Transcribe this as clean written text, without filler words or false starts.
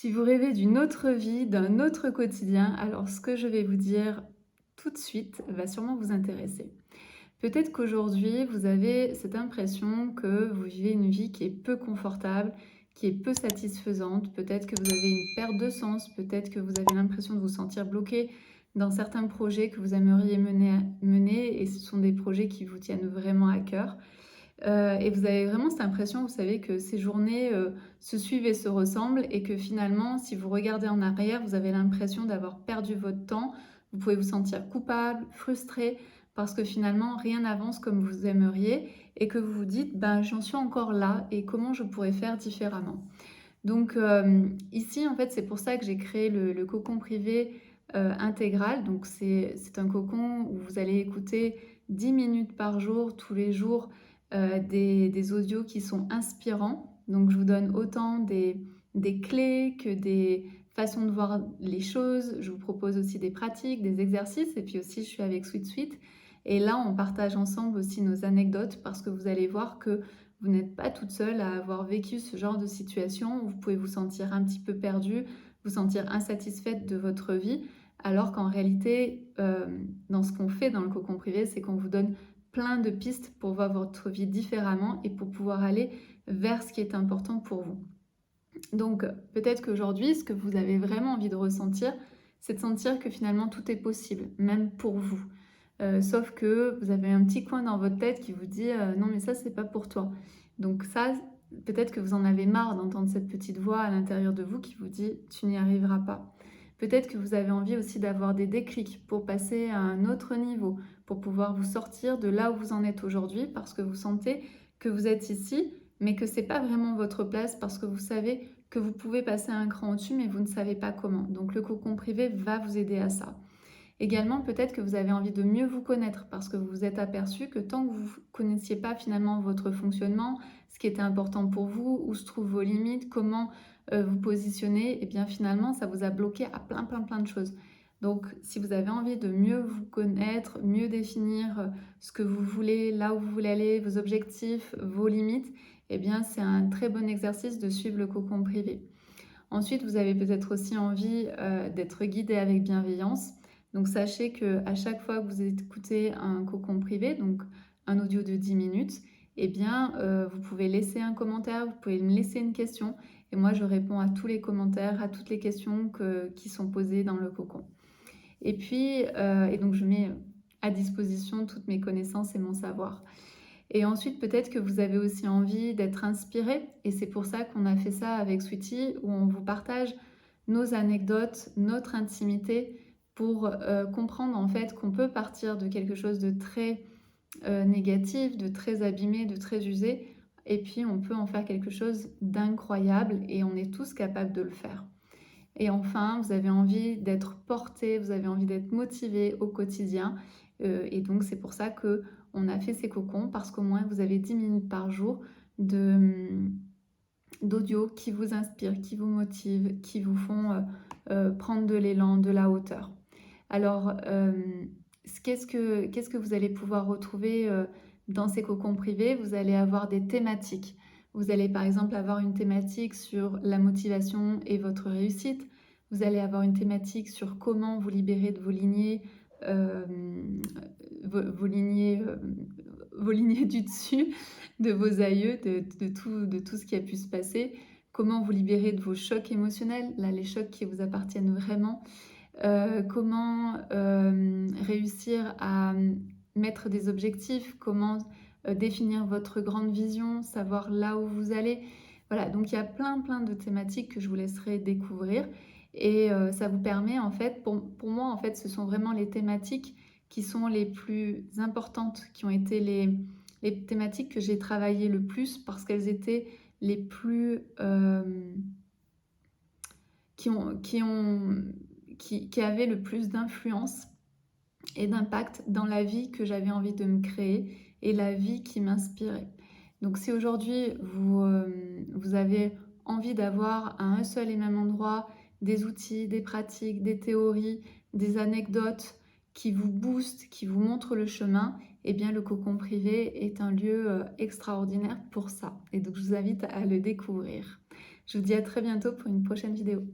Si vous rêvez d'une autre vie, d'un autre quotidien, alors ce que je vais vous dire tout de suite va sûrement vous intéresser. Peut-être qu'aujourd'hui, vous avez cette impression que vous vivez une vie qui est peu confortable, qui est peu satisfaisante. Peut-être que vous avez une perte de sens, peut-être que vous avez l'impression de vous sentir bloqué dans certains projets que vous aimeriez mener et ce sont des projets qui vous tiennent vraiment à cœur. Et vous avez vraiment cette impression, vous savez, que ces journées, se suivent et se ressemblent et que finalement, si vous regardez en arrière, vous avez l'impression d'avoir perdu votre temps. Vous pouvez vous sentir coupable, frustré, parce que finalement rien n'avance comme vous aimeriez et que vous vous dites: «Ben, j'en suis encore là et comment je pourrais faire différemment?» Donc, ici, en fait, c'est pour ça que j'ai créé le cocon privé, intégral. Donc c'est un cocon où vous allez écouter 10 minutes par jour, tous les jours, des audios qui sont inspirants. Donc je vous donne autant des clés que des façons de voir les choses. Je vous propose aussi des pratiques, des exercices et puis aussi je suis avec Sweet Sweet et là, on partage ensemble aussi nos anecdotes parce que vous allez voir que vous n'êtes pas toute seule à avoir vécu ce genre de situation où vous pouvez vous sentir un petit peu perdue, vous sentir insatisfaite de votre vie, alors qu'en réalité, dans ce qu'on fait dans le cocon privé, c'est qu'on vous donne plein de pistes pour voir votre vie différemment et pour pouvoir aller vers ce qui est important pour vous. Donc, peut-être qu'aujourd'hui, ce que vous avez vraiment envie de ressentir, c'est de sentir que finalement tout est possible, même pour vous. Sauf que vous avez un petit coin dans votre tête qui vous dit non, mais ça, c'est pas pour toi. Donc, ça, peut-être que vous en avez marre d'entendre cette petite voix à l'intérieur de vous qui vous dit tu n'y arriveras pas. Peut-être que vous avez envie aussi d'avoir des déclics pour passer à un autre niveau, pour pouvoir vous sortir de là où vous en êtes aujourd'hui parce que vous sentez que vous êtes ici, mais que c'est pas vraiment votre place parce que vous savez que vous pouvez passer un cran au-dessus, mais vous ne savez pas comment. Donc le cocon privé va vous aider à ça. Également, peut-être que vous avez envie de mieux vous connaître parce que vous vous êtes aperçu que tant que vous ne connaissiez pas finalement votre fonctionnement, ce qui était important pour vous, où se trouvent vos limites, comment vous positionnez, et bien finalement, ça vous a bloqué à plein de choses. Donc, si vous avez envie de mieux vous connaître, mieux définir ce que vous voulez, là où vous voulez aller, vos objectifs, vos limites, eh bien, c'est un très bon exercice de suivre le cocon privé. Ensuite, vous avez peut-être aussi envie d'être guidé avec bienveillance. Donc, sachez qu'à chaque fois que vous écoutez un cocon privé, donc un audio de 10 minutes, eh bien, vous pouvez laisser un commentaire, vous pouvez me laisser une question. Et moi, je réponds à tous les commentaires, à toutes les questions qui sont posées dans le cocon. Et puis, et donc, je mets à disposition toutes mes connaissances et mon savoir. Et ensuite, peut-être que vous avez aussi envie d'être inspiré et c'est pour ça qu'on a fait ça avec Sweetie, où on vous partage nos anecdotes, notre intimité pour comprendre en fait qu'on peut partir de quelque chose de très négatif, de très abîmé, de très usé, et puis on peut en faire quelque chose d'incroyable et on est tous capables de le faire. Et enfin, vous avez envie d'être porté, vous avez envie d'être motivé au quotidien. Et donc, c'est pour ça que on a fait ces cocons, parce qu'au moins, vous avez 10 minutes par jour d'audio qui vous inspirent, qui vous motivent, qui vous font prendre de l'élan, de la hauteur. Alors, qu'est-ce que vous allez pouvoir retrouver dans ces cocons privés? Vous allez avoir des thématiques. Vous allez par exemple avoir une thématique sur la motivation et votre réussite. Vous allez avoir une thématique sur comment vous libérer de vos lignées, euh, vos lignées, vos lignées du dessus, de vos aïeux, de tout ce qui a pu se passer. Comment vous libérer de vos chocs émotionnels, là les chocs qui vous appartiennent vraiment. Comment réussir à mettre des objectifs, comment définir votre grande vision, savoir là où vous allez. Voilà, donc il y a plein de thématiques que je vous laisserai découvrir et ça vous permet en fait, pour moi en fait, ce sont vraiment les thématiques qui sont les plus importantes, qui ont été les thématiques que j'ai travaillées le plus parce qu'elles étaient les plus... qui ont, qui ont qui avait le plus d'influence et d'impact dans la vie que j'avais envie de me créer et la vie qui m'inspirait. Donc si aujourd'hui vous avez envie d'avoir à un seul et même endroit des outils, des pratiques, des théories, des anecdotes qui vous boostent, qui vous montrent le chemin, eh bien le cocon privé est un lieu extraordinaire pour ça. Et donc je vous invite à le découvrir. Je vous dis à très bientôt pour une prochaine vidéo.